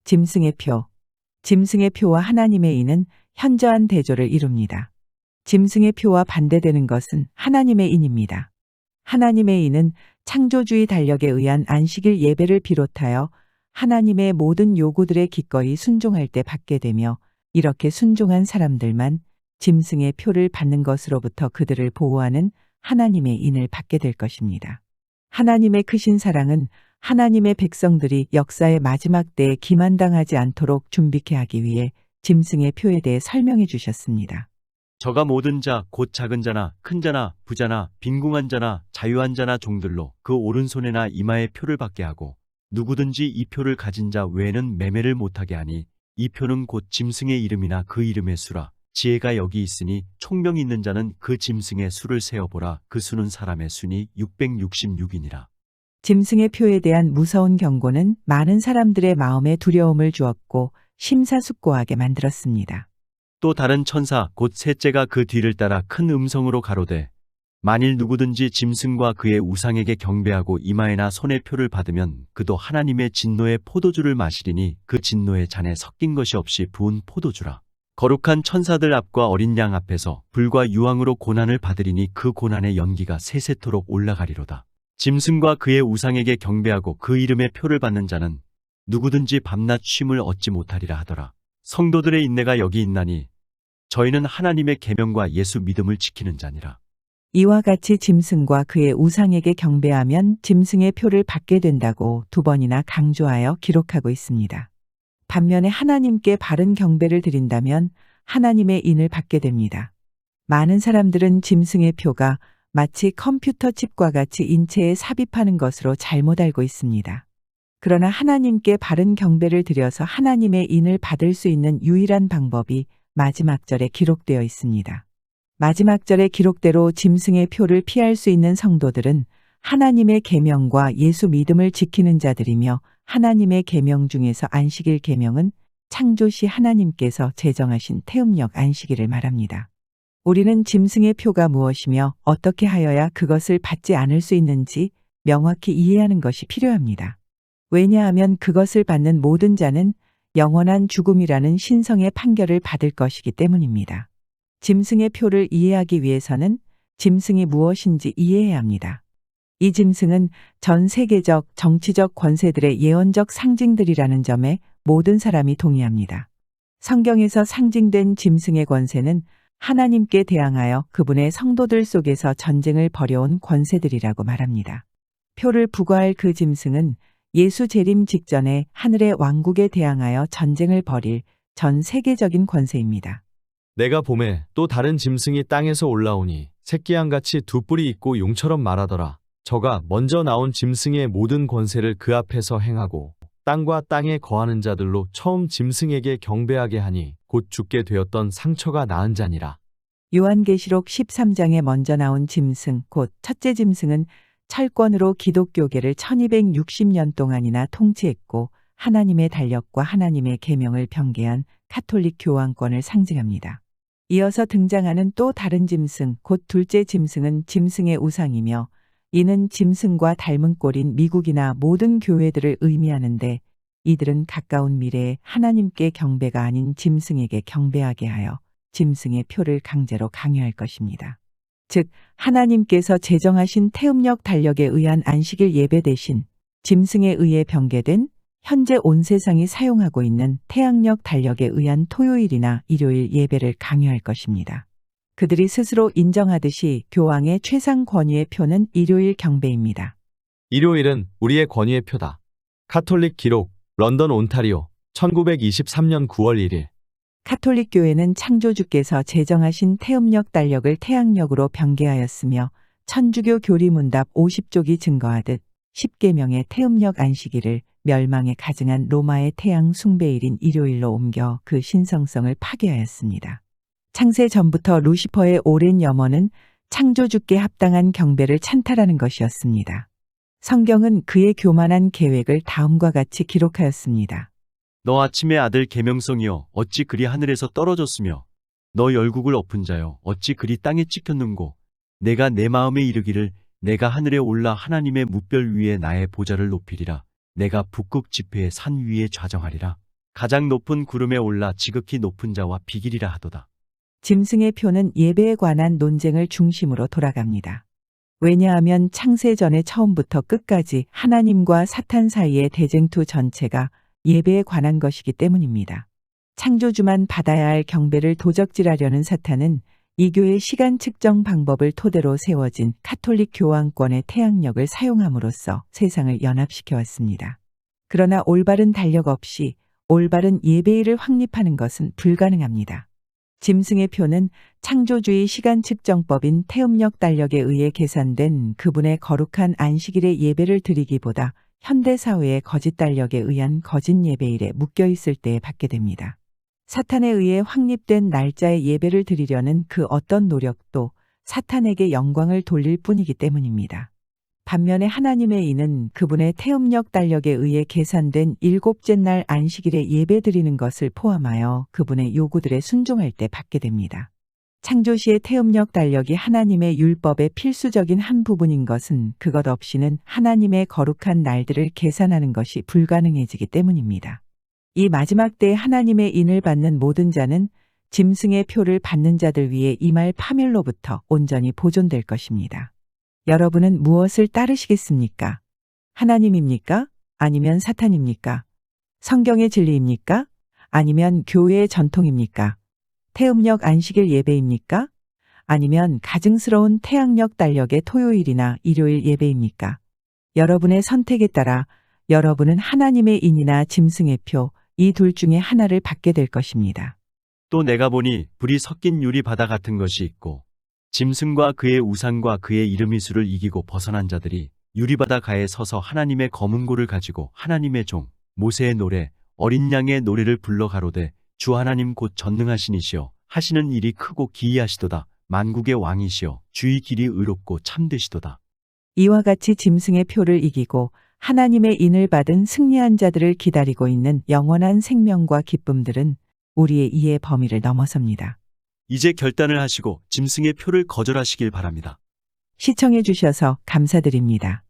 짐승의 표. 짐승의 표와 하나님의 인은 현저한 대조를 이룹니다. 짐승의 표와 반대되는 것은 하나님의 인입니다. 하나님의 인은 창조주의 달력에 의한 안식일 예배를 비롯하여 하나님의 모든 요구들에 기꺼이 순종할 때 받게 되며, 이렇게 순종한 사람들만 짐승의 표를 받는 것으로부터 그들을 보호하는 하나님의 인을 받게 될 것입니다. 하나님의 크신 사랑은 하나님의 백성들이 역사의 마지막 때에 기만당하지 않도록 준비케 하기 위해 짐승의 표에 대해 설명해 주셨습니다. 저가 모든 자 곧 작은 자나 큰 자나 부자나 빈궁한 자나 자유한 자나 종들로 그 오른손에나 이마에 표를 받게 하고, 누구든지 이 표를 가진 자 외에는 매매를 못하게 하니, 이 표는 곧 짐승의 이름이나 그 이름의 수라. 지혜가 여기 있으니 총명 있는 자는 그 짐승의 수를 세어보라. 그 수는 사람의 수니 666이니라. 짐승의 표에 대한 무서운 경고는 많은 사람들의 마음에 두려움을 주었고 심사숙고하게 만들었습니다. 또 다른 천사 곧 셋째가 그 뒤를 따라 큰 음성으로 가로되, 만일 누구든지 짐승과 그의 우상에게 경배하고 이마에나 손에 표를 받으면 그도 하나님의 진노의 포도주를 마시리니 그 진노의 잔에 섞인 것이 없이 부은 포도주라. 거룩한 천사들 앞과 어린 양 앞에서 불과 유황으로 고난을 받으리니 그 고난의 연기가 세세토록 올라가리로다. 짐승과 그의 우상에게 경배하고 그 이름의 표를 받는 자는 누구든지 밤낮 쉼을 얻지 못하리라 하더라. 성도들의 인내가 여기 있나니 저희는 하나님의 계명과 예수 믿음을 지키는 자니라. 이와 같이 짐승과 그의 우상에게 경배하면 짐승의 표를 받게 된다고 2번이나 강조하여 기록하고 있습니다. 반면에 하나님께 바른 경배를 드린다면 하나님의 인을 받게 됩니다. 많은 사람들은 짐승의 표가 마치 컴퓨터 칩과 같이 인체에 삽입하는 것으로 잘못 알고 있습니다. 그러나 하나님께 바른 경배를 드려서 하나님의 인을 받을 수 있는 유일한 방법이 마지막 절에 기록되어 있습니다. 마지막 절의 기록대로 짐승의 표를 피할 수 있는 성도들은 하나님의 계명과 예수 믿음을 지키는 자들이며, 하나님의 계명 중에서 안식일 계명은 창조시 하나님께서 제정하신 태음력 안식일을 말합니다. 우리는 짐승의 표가 무엇이며 어떻게 하여야 그것을 받지 않을 수 있는지 명확히 이해하는 것이 필요합니다. 왜냐하면 그것을 받는 모든 자는 영원한 죽음이라는 신성의 판결을 받을 것이기 때문입니다. 짐승의 표를 이해하기 위해서는 짐승이 무엇인지 이해해야 합니다. 이 짐승은 전 세계적 정치적 권세들의 예언적 상징들이라는 점에 모든 사람이 동의합니다. 성경에서 상징된 짐승의 권세는 하나님께 대항하여 그분의 성도들 속에서 전쟁을 벌여온 권세들이라고 말합니다. 표를 부과할 그 짐승은 예수 재림 직전에 하늘의 왕국에 대항하여 전쟁을 벌일 전 세계적인 권세입니다. 내가 봄에 또 다른 짐승이 땅에서 올라오니 새끼양같이 2뿔이 있고 용처럼 말하더라. 저가 먼저 나온 짐승의 모든 권세를 그 앞에서 행하고 땅과 땅에 거하는 자들로 처음 짐승에게 경배하게 하니 곧 죽게 되었던 상처가 나은 자니라. 요한계시록 13장에 먼저 나온 짐승, 곧 첫째 짐승은 철권으로 기독교계를 1260년 동안이나 통치했고 하나님의 달력과 하나님의 계명을 병개한 카톨릭 교황권을 상징합니다. 이어서 등장하는 또 다른 짐승, 곧 둘째 짐승은 짐승의 우상이며, 이는 짐승과 닮은 꼴인 미국이나 모든 교회들을 의미하는데, 이들은 가까운 미래에 하나님께 경배가 아닌 짐승에게 경배하게 하여 짐승의 표를 강제로 강요할 것입니다. 즉 하나님께서 제정하신 태음력 달력에 의한 안식일 예배 대신 짐승에 의해 병개된 현재 온 세상이 사용하고 있는 태양력 달력에 의한 토요일이나 일요일 예배를 강요할 것입니다. 그들이 스스로 인정하듯이 교황의 최상 권위의 표는 일요일 경배입니다. 일요일은 우리의 권위의 표다. 카톨릭 기록, 런던 온타리오, 1923년 9월 1일. 카톨릭 교회는 창조주께서 제정하신 태음력 달력을 태양력으로 병개하였으며, 천주교 교리문답 50쪽이 증거하듯 10계명의 태음력 안식일을 멸망에 가증한 로마의 태양 숭배일인 일요일로 옮겨 그 신성성을 파괴하였습니다. 창세 전부터 루시퍼의 오랜 염원은 창조주께 합당한 경배를 찬탈하는 것이었습니다. 성경은 그의 교만한 계획을 다음과 같이 기록하였습니다. 너 아침의 아들 계명성이여 어찌 그리 하늘에서 떨어졌으며 너 열국을 엎은 자여 어찌 그리 땅에 찍혔는고. 내가 내 마음에 이르기를 내가 하늘에 올라 하나님의 뭇별 위에 나의 보좌를 높이리라. 내가 북극 지폐의 산 위에 좌정하리라. 가장 높은 구름에 올라 지극히 높은 자와 비길이라 하도다. 짐승의 표는 예배에 관한 논쟁을 중심으로 돌아갑니다. 왜냐하면 창세 전에 처음부터 끝까지 하나님과 사탄 사이의 대쟁투 전체가 예배에 관한 것이기 때문입니다. 창조주만 받아야 할 경배를 도적질하려는 사탄은 이교의 시간 측정 방법을 토대로 세워진 카톨릭 교황권의 태양력을 사용함으로써 세상을 연합시켜 왔습니다. 그러나 올바른 달력 없이 올바른 예배일을 확립하는 것은 불가능합니다. 짐승의 표는 창조주의 시간 측정법인 태음력 달력에 의해 계산된 그분의 거룩한 안식일의 예배를 드리기보다 현대사회의 거짓 달력에 의한 거짓 예배일에 묶여 있을 때에 받게 됩니다. 사탄에 의해 확립된 날짜의 예배를 드리려는 그 어떤 노력도 사탄에게 영광을 돌릴 뿐이기 때문입니다. 반면에 하나님의 이는 그분의 태음력 달력에 의해 계산된 일곱째 날 안식일에 예배 드리는 것을 포함하여 그분의 요구들에 순종할 때 받게 됩니다. 창조시의 태음력 달력이 하나님의 율법의 필수적인 한 부분인 것은 그것 없이는 하나님의 거룩한 날들을 계산하는 것이 불가능해지기 때문입니다. 이 마지막 때에 하나님의 인을 받는 모든 자는 짐승의 표를 받는 자들 위해 이 말 파멸로부터 온전히 보존될 것입니다. 여러분은 무엇을 따르시겠습니까? 하나님입니까? 아니면 사탄입니까? 성경의 진리입니까? 아니면 교회의 전통입니까? 태음력 안식일 예배입니까? 아니면 가증스러운 태양력 달력의 토요일이나 일요일 예배입니까? 여러분의 선택에 따라 여러분은 하나님의 인이나 짐승의 표, 이 둘 중에 하나를 받게 될 것입니다. 또 내가 보니 불이 섞인 유리바다 같은 것이 있고 짐승과 그의 우상과 그의 이름이수를 이기고 벗어난 자들이 유리바다 가에 서서 하나님의 검은고를 가지고 하나님의 종 모세의 노래 어린 양의 노래를 불러 가로되 주 하나님 곧 전능하시니시여 하시는 일이 크고 기이하시도다. 만국의 왕이시여 주의 길이 의롭고 참되시도다. 이와 같이 짐승의 표를 이기고 하나님의 인을 받은 승리한 자들을 기다리고 있는 영원한 생명과 기쁨들은 우리의 이해 범위를 넘어섭니다. 이제 결단을 하시고 짐승의 표를 거절하시길 바랍니다. 시청해 주셔서 감사드립니다.